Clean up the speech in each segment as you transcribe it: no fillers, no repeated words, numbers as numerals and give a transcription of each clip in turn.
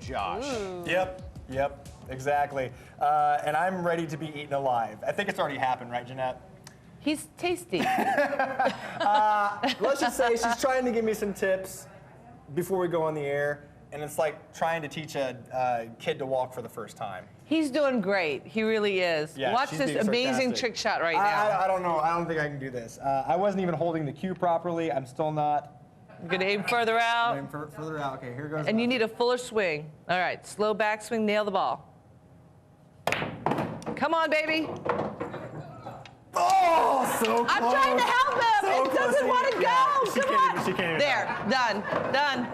Josh. Ooh. Yep, exactly. And I'm ready to be eaten alive. I think it's already happened, right, Jeanette? He's tasty. Let's just say she's trying to give me some tips before we go on the air, and it's like trying to teach a kid to walk for the first time. He's doing great. He really is. Yeah, Watch she's this being amazing sarcastic. trick shot right now. I don't know. I don't think I can do this. I wasn't even holding the cue properly. I'm still not. I'm gonna aim further out. I'm further out. Okay, here goes. And you need a fuller swing. All right, slow backswing, nail the ball. Come on, baby. Oh, so close. I'm trying to help him. So It close. doesn't want to go. Yeah, Come she on. can't even. There, done.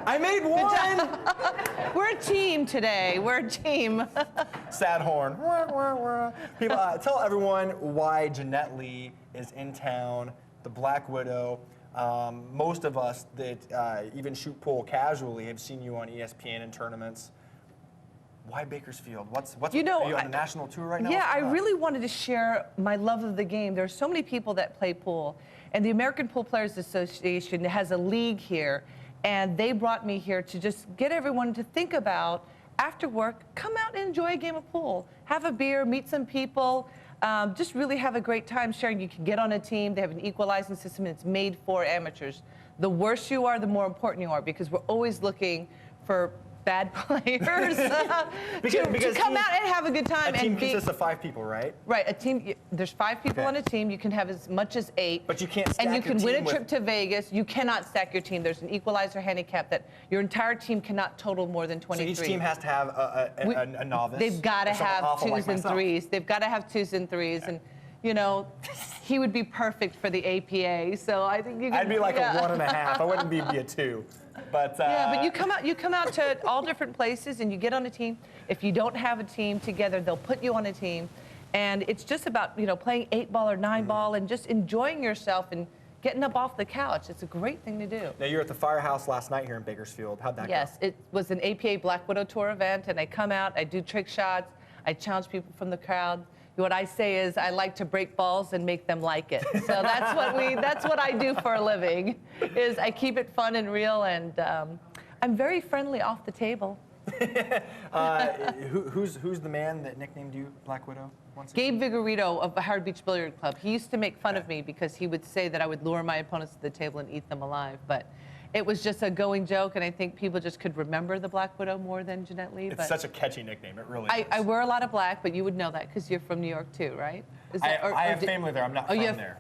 I made Good one. job. We're a team today. We're a team. Sad horn. People, tell everyone why Jeanette Lee is in town, the Black Widow. Most of us that even shoot pool casually have seen you on ESPN in tournaments. Why Bakersfield? What's are you on the national tour right now? Yeah, I really wanted to share my love of the game. There are so many people that play pool, and the American Pool Players Association has a league here, and they brought me here to just get everyone to think about, after work, come out and enjoy a game of pool. Have a beer, meet some people, just really have a great time sharing. You can get on a team. They have an equalizing system, and it's made for amateurs. The worse you are, the more important you are, because we're always looking for bad players to come out and have a good time. A team consists of 5 people, right? Right, a team. There's 5 people on a team. You can have as much as 8. But you can't stack and you your can win team a trip to Vegas. You cannot stack your team. There's an equalizer handicap that your entire team cannot total more than 23. So each team has to have a novice. They've got to or someone have awful 2s like and myself. 3s. They've got to have 2s and 3s, and you know, he would be perfect for the APA. So I think you can. I'd be like a 1.5. I wouldn't be a 2. But yeah, but you come out to all different places and you get on a team. If you don't have a team together, they'll put you on a team, and it's just about playing 8-ball or 9-ball and just enjoying yourself and getting up off the couch. It's a great thing to do. Now, you were at the Firehouse last night here in Bakersfield. How'd that go? Yes, it was an APA Black Widow Tour event, and I come out, I do trick shots, I challenge people from the crowd. What I say is I like to break balls and make them like it. So that's what I do for a living, is I keep it fun and real, and I'm very friendly off the table. Who's the man that nicknamed you Black Widow? Gabe Vigorito of the Howard Beach Billiard Club. He used to make fun of me because he would say that I would lure my opponents to the table and eat them alive, but it was just a going joke, and I think people just could remember the Black Widow more than Jeanette Lee. It's such a catchy nickname, it really is. I wear a lot of black, but you would know that because you're from New York too, right? I have family there. I'm not from there.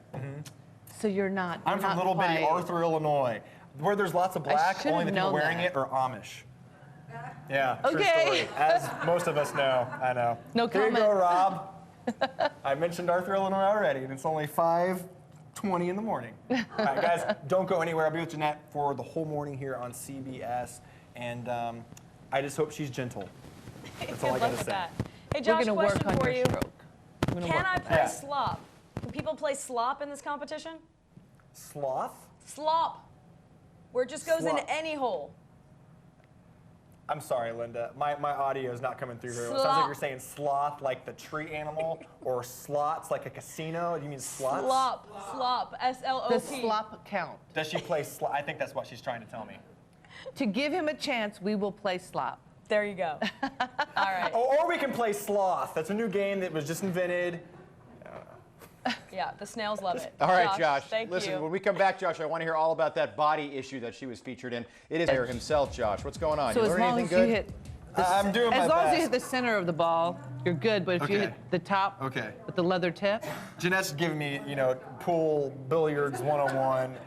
So you're not. I'm from little bitty Arthur, Illinois, where there's lots of black. Only the people wearing it are Amish. Yeah, true story. As most of us know, I know. No comment. Here you go, Rob. I mentioned Arthur, Illinois already, and it's only 5:20 in the morning. All right, guys, don't go anywhere. I'll be with Jeanette for the whole morning here on CBS, and I just hope she's gentle. That's all I gotta say. Hey, Josh, question for you. Can I play slop? Can people play slop in this competition? Sloth? Slop, where it just goes into any hole. I'm sorry, Linda. My audio is not coming through very well. It sounds like you're saying sloth like the tree animal, or slots like a casino. Do you mean slots? Slop, S-L-O-P. The slop count. Does she play slop? I think that's what she's trying to tell me. To give him a chance, we will play slop. There you go. All right. Or we can play sloth. That's a new game that was just invented. Yeah, the snails love it. All right, Josh. Thank Listen, you. when we come back, Josh, I want to hear all about that body issue that she was featured in. It is there himself, Josh. What's going on? So you as learn long anything as good? you hit, I'm doing my as long as you best. hit the center of the ball, you're good. But if you hit the top with the leather tip, Jeanette's giving me, pool billiards 101.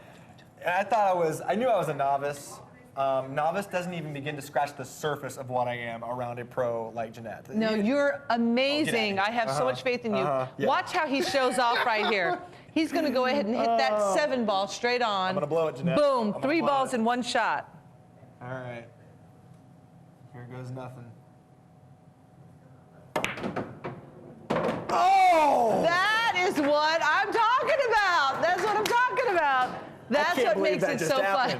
And I knew I was a novice. Novice doesn't even begin to scratch the surface of what I am around a pro like Jeanette. no, you're amazing. I have so much faith in you. Yeah. Watch how he shows off right here. He's going to go ahead and hit that 7-ball straight on. I'm going to blow it, Jeanette. Boom, 3 balls in 1 shot. All right. Here goes nothing. Oh! That is what I'm talking about. That's what I'm talking about. That's what makes it so fun.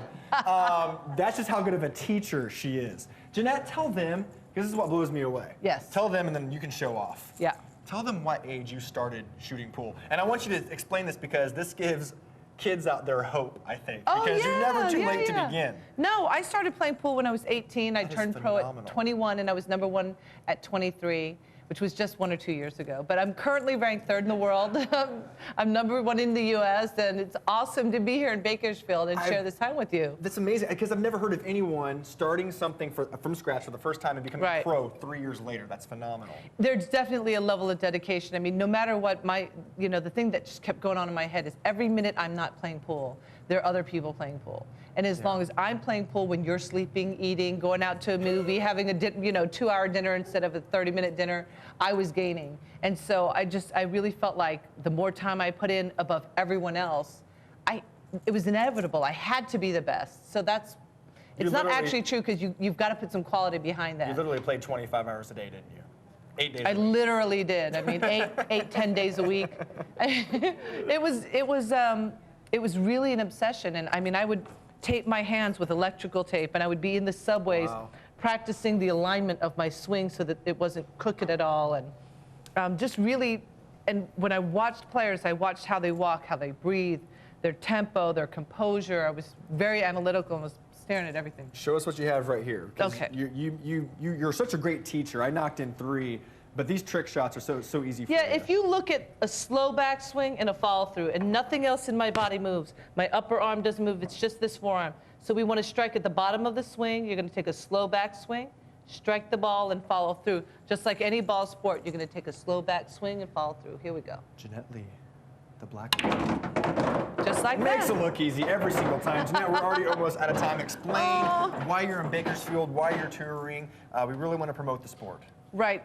That's just how good of a teacher she is. Jeanette, tell them, because this is what blows me away. Yes. Tell them, and then you can show off. Yeah. Tell them what age you started shooting pool. And I want you to explain this because this gives kids out there hope, I think, Oh, because you're never too yeah, late yeah. to begin. No, I started playing pool when I was 18. I That is turned pro phenomenal. at 21, and I was #1 at 23, which was just 1 or 2 years ago. But I'm currently ranked 3rd in the world. I'm #1 in the U.S., and it's awesome to be here in Bakersfield and share this time with you. That's amazing, because I've never heard of anyone starting something from scratch for the first time and becoming Right. a pro 3 years later. That's phenomenal. There's definitely a level of dedication. I mean, no matter what, the thing that just kept going on in my head is every minute I'm not playing pool, there are other people playing pool. And as long as I'm playing pool when you're sleeping, eating, going out to a movie, having a 2-hour dinner instead of a 30-minute dinner, I was gaining. And so I really felt like the more time I put in above everyone else, it was inevitable. I had to be the best. So it's not actually true, because you've got to put some quality behind that. You literally played 25 hours a day, didn't you? 8 days I a week. literally did. I mean, 10 days a week. It was really an obsession. And I mean, I would tape my hands with electrical tape, and I would be in the subways practicing the alignment of my swing so that it wasn't crooked at all. And just really, and when I watched players, I watched how they walk, how they breathe, their tempo, their composure. I was very analytical and was staring at everything. Show us what you have right here. 'Cause Okay. You're such a great teacher. I knocked in 3, but these trick shots are so easy for Yeah, you. if you look at a slow back swing and a follow through, and nothing else in my body moves, my upper arm doesn't move, it's just this forearm. So we want to strike at the bottom of the swing. You're going to take a slow back swing, strike the ball, and follow through. Just like any ball sport, you're going to take a slow back swing and follow through. Here we go. Jeanette Lee, the black woman. Just like Makes that. it look easy every single time. Jeanette, we're already almost out of time. Explain why you're in Bakersfield, why you're touring. We really want to promote the sport. Right.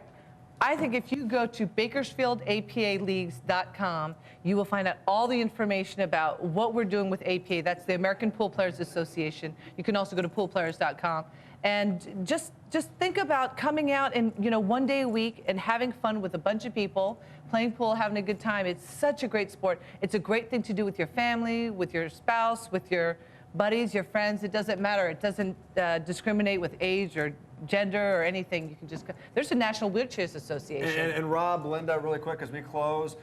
I think if you go to BakersfieldAPALeagues.com, you will find out all the information about what we're doing with APA. That's the American Pool Players Association. You can also go to poolplayers.com. And just think about coming out and 1 day a week and having fun with a bunch of people, playing pool, having a good time. It's such a great sport. It's a great thing to do with your family, with your spouse, with your buddies, your friends. It doesn't matter. It doesn't discriminate with age or gender or anything. You can just there's a National Wheelchairs Association. And Rob, Linda, really quick as we close,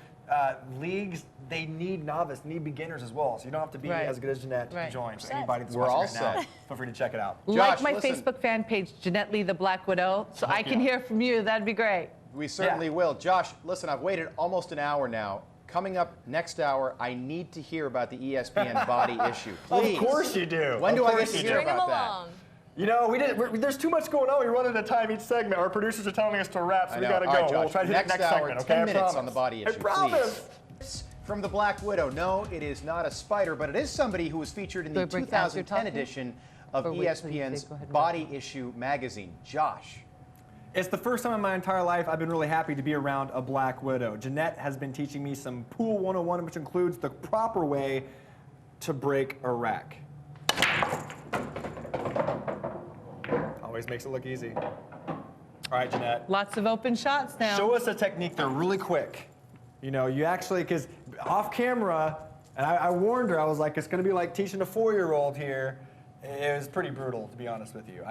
leagues, they need novice, need beginners as well. So you don't have to be as good as Jeanette to join. So anybody that's We're all watching right now, set. feel free to check it out. Like Josh, my listen. Facebook fan page, Jeanette Lee, the Black Widow, so I can hear from you. That'd be great. We certainly will. Josh, listen, I've waited almost an hour now. Coming up next hour, I need to hear about the ESPN body issue. Please. Of course you do. When do I get to you hear do. Bring them about that? along. You know, there's too much going on. We run out of time each segment. Our producers are telling us to wrap, so I we know. got to All go. right, Josh, We'll try to hit next the next hour, segment, 10 okay? I minutes promise. on the body issue, I promise. please. From the Black Widow. No, it is not a spider, but it is somebody who was featured in Do I the break as you're 2010 talking? edition of Or wait till you ESPN's say, go ahead, Body Issue magazine. Josh. It's the first time in my entire life I've been really happy to be around a Black Widow. Jeanette has been teaching me some Pool 101, which includes the proper way to break a rack. Always makes it look easy. All right, Jeanette. Lots of open shots now. Show us a technique. They're really quick. You know, you actually, because off camera, and I warned her, I was like, it's going to be like teaching a 4-year-old here. It was pretty brutal, to be honest with you.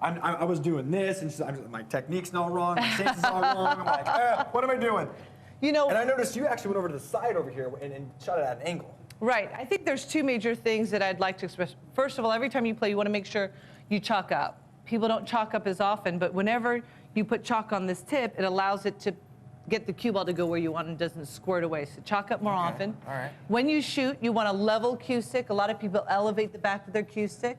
I was doing this, and my technique's all wrong, my stance is all wrong. I'm like, what am I doing? You know, And I noticed you actually went over to the side over here and shot it at an angle. right. I think there's 2 major things that I'd like to express. First of all, every time you play, you want to make sure you chalk up. People don't chalk up as often, but whenever you put chalk on this tip, it allows it to get the cue ball to go where you want and doesn't squirt away. So chalk up more often. All right. When you shoot, you want a level cue stick. A lot of people elevate the back of their cue stick.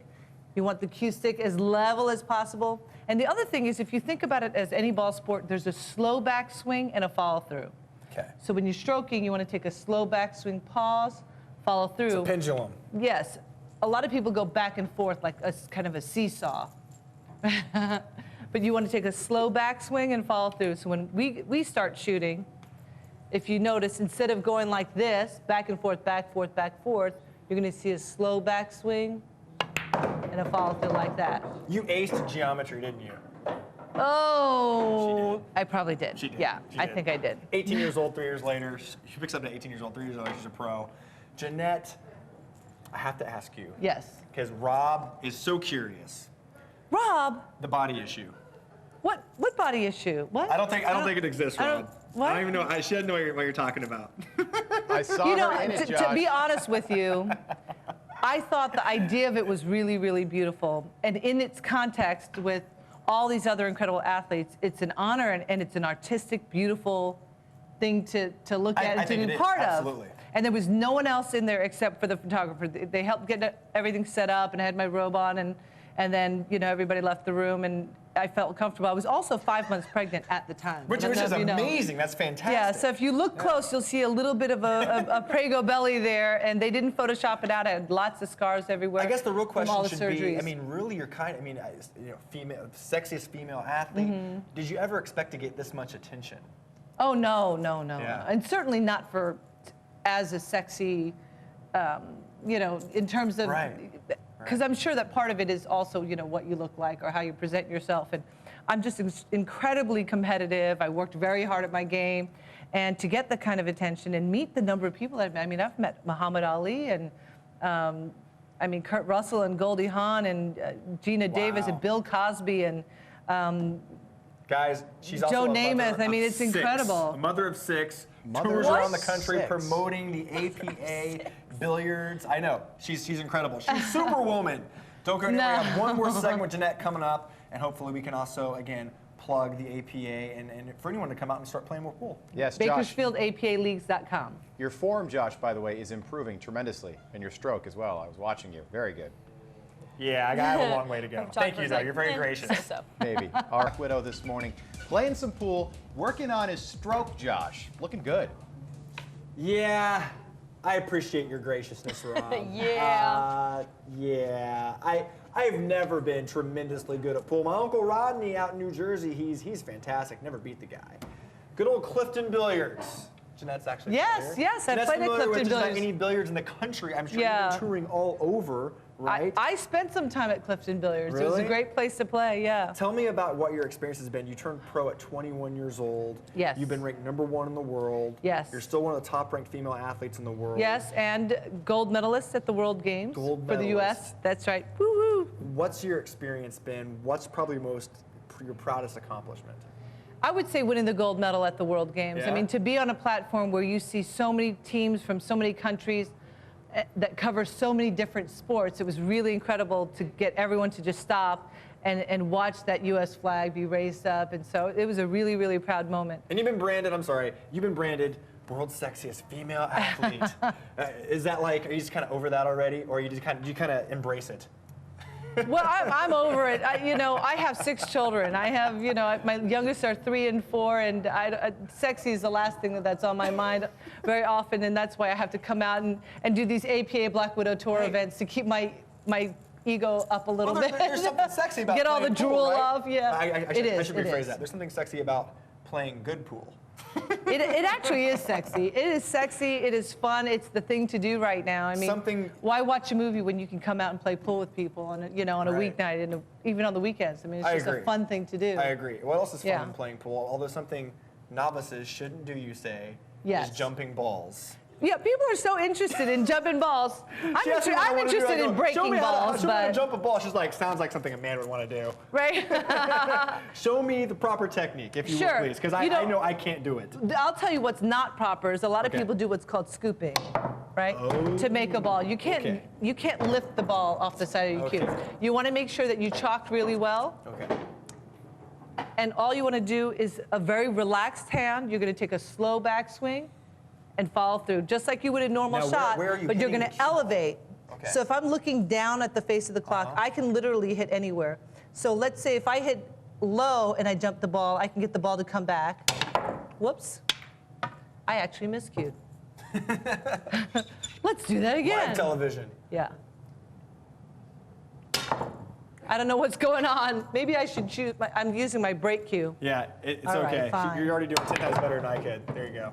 You want the cue stick as level as possible. And the other thing is, if you think about it as any ball sport, there's a slow back swing and a follow through. Okay. So when you're stroking, you want to take a slow back swing, pause, follow through. It's a pendulum. Yes. A lot of people go back and forth like a kind of a seesaw. But you want to take a slow back swing and follow through. So when we start shooting, if you notice, instead of going like this, back and forth, back, forth, back, forth, you're going to see a slow back swing and a follow through like that. You aced geometry, didn't you? Oh, I probably did. She did. Yeah, She I did. think I did. 18 years old, 3 years later. She picks up to 18 years old, 3 years later, she's a pro. Jeanette, I have to ask you. Yes. Because Rob is so curious. Rob, The body issue. what body issue? What? I don't think it exists, I Rob. don't- what? I don't even know. She doesn't know what you're talking about. I I saw You know, her in it, to Josh. be honest with you, I thought the idea of it was really, really beautiful. And in its context with all these other incredible athletes, it's an honor and it's an artistic, beautiful thing to look at and to be part of. Absolutely. And there was no one else in there except for the photographer. They helped get everything set up, and I had my robe on, and then, you know, everybody left the room, and I felt comfortable. I was also 5 months pregnant at the time. Which is amazing. That's fantastic. Yeah, so if you look close, you'll see a little bit of a Prego belly there, and they didn't Photoshop it out. I had lots of scars everywhere. I guess the real from all question the should be, surgeries. I mean, really, you're kind of, sexiest female athlete. Did you ever expect to get this much attention? Oh, no. Yeah. And certainly not for as a sexy, you know, in terms of, because I'm sure that part of it is also, you know, what you look like or how you present yourself. And I'm just incredibly competitive. I worked very hard at my game. And to get the kind of attention and meet the number of people I've met, I mean, I've met Muhammad Ali and, I mean, Kurt Russell and Goldie Hawn and Gina Davis and Bill Cosby and Guys, she's also Joe a mother Namath. I mean, of it's 6. incredible. A mother of 6. Tours around the country promoting the APA billiards. I know. She's incredible. She's Superwoman. Don't go anywhere. We have one more segment with Jeanette coming up, and hopefully we can also, again, plug the APA and for anyone to come out and start playing more pool. Yes, Josh. BakersfieldAPALeagues.com. Your form, Josh, by the way, is improving tremendously, and your stroke as well. I was watching you. Very good. Yeah, I have a long way to go. Thank you, though. You're very gracious. So. Maybe. Our widow this morning, playing some pool, working on his stroke, Josh. Looking good. Yeah, I appreciate your graciousness, Rob. Yeah. Yeah. I've never been tremendously good at pool. My Uncle Rodney out in New Jersey, he's fantastic. Never beat the guy. Good old Clifton Billiards. Jeanette's actually Yes, yes, I Jeanette's played at familiar with Clifton just about Billiards. any billiards in the country. I'm sure Yeah. you've been touring all over, right? I spent some time at Clifton Billiards. It was Really? a great place to play, yeah. Tell me about what your experience has been. You turned pro at 21 years old. Yes. You've been ranked #1 in the world. Yes. You're still one of the top-ranked female athletes in the world. Yes, and gold medalist at the World Games Gold for the U.S. medalist. That's right. Woo-hoo. What's your experience been? What's probably your proudest accomplishment? I would say winning the gold medal at the World Games. Yeah? I mean, to be on a platform where you see so many teams from so many countries that cover so many different sports, it was really incredible to get everyone to just stop and watch that U.S. flag be raised up. And so it was a really, really proud moment. And you've been branded world's sexiest female athlete. Is that like, are you just kind of over that already? Or do you kind of embrace it? Well, I'm over it. You know, I have 6 children. I have, you know, my youngest are 3 and 4, and sexy is the last thing that's on my mind very often, and that's why I have to come out and do these APA Black Widow Tour events to keep my ego up a little bit. There's something sexy about get all the playing pool, drool right? off. Yeah, I should rephrase that. There's something sexy about playing good pool. It actually is sexy. It is sexy. It is fun. It's the thing to do right now. I mean, why watch a movie when you can come out and play pool with people on a weeknight and even on the weekends? I mean, it's just a fun thing to do. I agree. What else is fun in playing pool? Although something novices shouldn't do, you say, is jumping balls. Yeah, people are so interested in jumping balls. I'm interested in breaking balls. Show me how to jump a ball. She's like, sounds like something a man would want to do. Right? Show me the proper technique, if you will, please, because I know I can't do it. I'll tell you what's not proper is a lot of people do what's called scooping, right? To make a ball. You can't lift the ball off the side of your cue. You want to make sure that you chalk really well. Okay. And all you want to do is a very relaxed hand. You're going to take a slow backswing and follow through, just like you would a normal shot, but you're going to elevate. Okay. So if I'm looking down at the face of the clock, I can literally hit anywhere. So let's say if I hit low and I jump the ball, I can get the ball to come back. Whoops. I actually miscued. Let's do that again. Live television. Yeah. I don't know what's going on. Maybe I should choose. I'm using my break cue. Yeah, it's All right, okay. fine. You're already doing 10 times better than I could. There you go.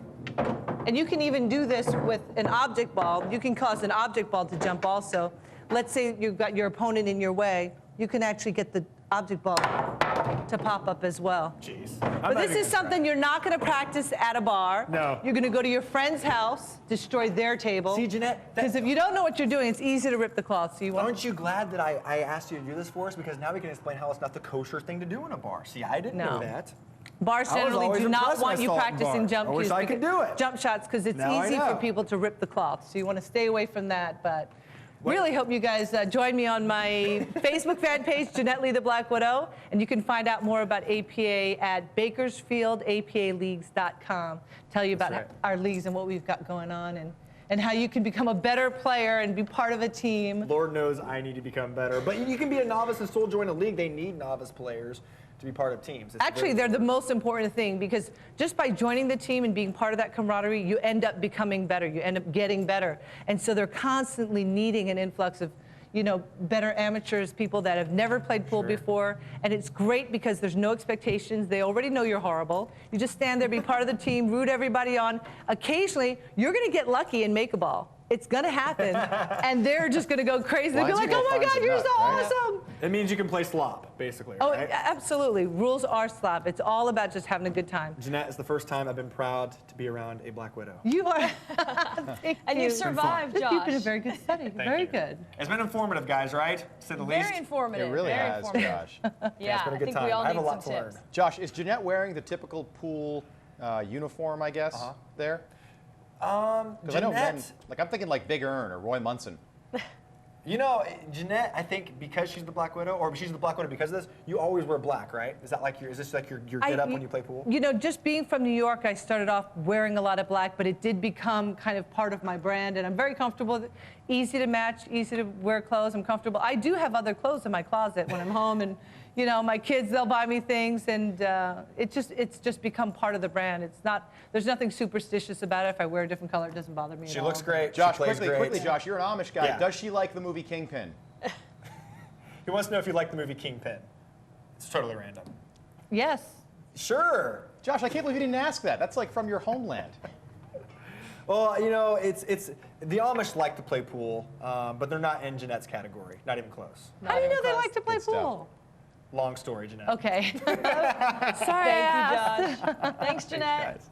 And you can even do this with an object ball. You can cause an object ball to jump also. Let's say you've got your opponent in your way. You can actually get the object ball to pop up as well. Jeez. But this is something you're not going to practice at a bar. No. You're going to go to your friend's house, destroy their table. See, Jeanette, because if you don't know what you're doing, it's easy to rip the cloth. So you want. Aren't you glad that I asked you to do this for us? Because now we can explain how it's not the kosher thing to do in a bar. See, I didn't know that. Bars I was generally always do not impressed when want I you saw it in practicing bars. jump I wish cues I could do it. jump shots because it's Now I easy for know. people to rip the cloth. So you want to stay away from that. But really hope you guys join me on my Facebook fan page, Jeanette Lee the Black Widow, and you can find out more about APA at bakersfieldapaleagues.com. Tell you about right. our leagues and what we've got going on and how you can become a better player and be part of a team. Lord knows I need to become better. But you can be a novice and still join a league. They need novice players to be part of teams. It's Actually, they're the most important thing because just by joining the team and being part of that camaraderie, you end up becoming better. You end up getting better. And so they're constantly needing an influx of, better amateurs, people that have never played pool before. And it's great because there's no expectations. They already know you're horrible. You just stand there, be part of the team, root everybody on. Occasionally, you're going to get lucky and make a ball. It's going to happen. And they're just going to go crazy. They'll be Finds like, a goal, oh my finds God, a you're nut, so right? awesome. It means you can play slop, basically, Oh, right? absolutely. Rules are slap. It's all about just having a good time. Jeanette, it's the first time I've been proud to be around a Black Widow. You are. Thank And you. you've survived, Josh. You've been a very good study. Very you. good. It's been informative, guys, right? To say the least. Very informative. It really very has, informative. Josh. Yeah, it's been a I good think time. we all I have need a lot some to tips. learn. Josh, is Jeanette wearing the typical pool uniform, I guess, there? Because I know men, I'm thinking like Big Earn or Roy Munson. Jeanette, I think because she's the Black Widow, or she's the Black Widow because of this, you always wear black, right? Is this like your get up when you play pool? Just being from New York, I started off wearing a lot of black, but it did become kind of part of my brand, and I'm very comfortable with it. Easy to match, easy to wear clothes. I'm comfortable. I do have other clothes in my closet when I'm home, and my kids, they'll buy me things, and it's just become part of the brand. There's nothing superstitious about it. If I wear a different color, it doesn't bother me at all. She looks great. Josh, she plays quickly, great. Josh, you're an Amish guy. Yeah. Does she like the movie Kingpin? He wants to know if you like the movie Kingpin. It's totally random. Yes. Sure. Josh, I can't believe you didn't ask that. That's like from your homeland. Well, it's the Amish like to play pool, but they're not in Jeanette's category. Not even close. How do you know they close. like to play Good stuff. pool? Long story, Jeanette. Okay. Sorry. Thank you, Josh. Thanks, Jeanette. Guys.